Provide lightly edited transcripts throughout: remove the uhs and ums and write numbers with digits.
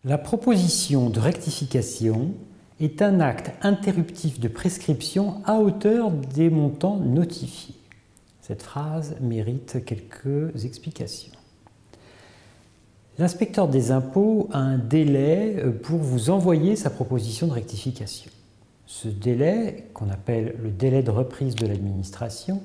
La proposition de rectification est un acte interruptif de prescription à hauteur des montants notifiés. Cette phrase mérite quelques explications. L'inspecteur des impôts a un délai pour vous envoyer sa proposition de rectification. Ce délai, qu'on appelle le délai de reprise de l'administration,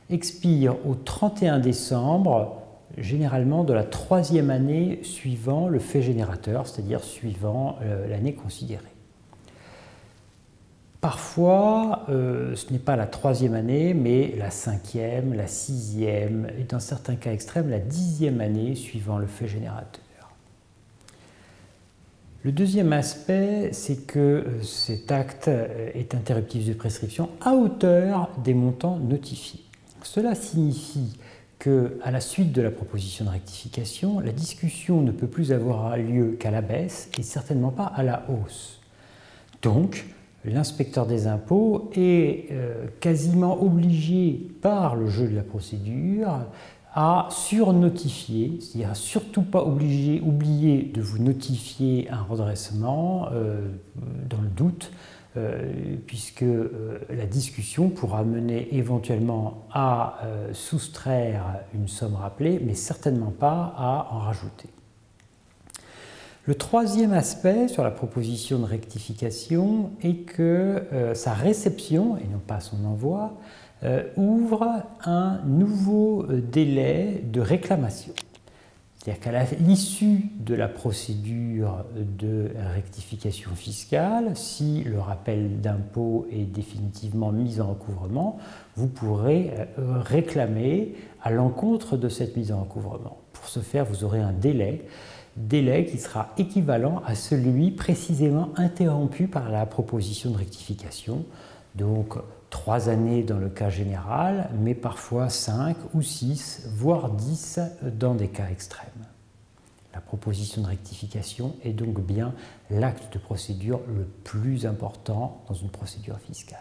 expire au 31 décembre, généralement de la 3e année suivant le fait générateur, c'est-à-dire suivant l'année considérée. Parfois, ce n'est pas la 3e année, mais la 5e, la 6e, et dans certains cas extrêmes, la 10e année suivant le fait générateur. Le deuxième aspect, c'est que cet acte est interruptif de prescription à hauteur des montants notifiés. Cela signifie qu'à la suite de la proposition de rectification, la discussion ne peut plus avoir lieu qu'à la baisse et certainement pas à la hausse. Donc, l'inspecteur des impôts est quasiment obligé par le jeu de la procédure à surnotifier, c'est-à-dire surtout pas oublier de vous notifier un redressement dans le doute, puisque la discussion pourra mener éventuellement à soustraire une somme rappelée, mais certainement pas à en rajouter. Le troisième aspect sur la proposition de rectification est que sa réception, et non pas son envoi, ouvre un nouveau délai de réclamation. C'est-à-dire qu'à l'issue de la procédure de rectification fiscale, si le rappel d'impôt est définitivement mis en recouvrement, vous pourrez réclamer à l'encontre de cette mise en recouvrement. Pour ce faire, vous aurez un délai qui sera équivalent à celui précisément interrompu par la proposition de rectification. Donc 3 années dans le cas général, mais parfois 5 ou 6, voire 10 dans des cas extrêmes. La proposition de rectification est donc bien l'acte de procédure le plus important dans une procédure fiscale.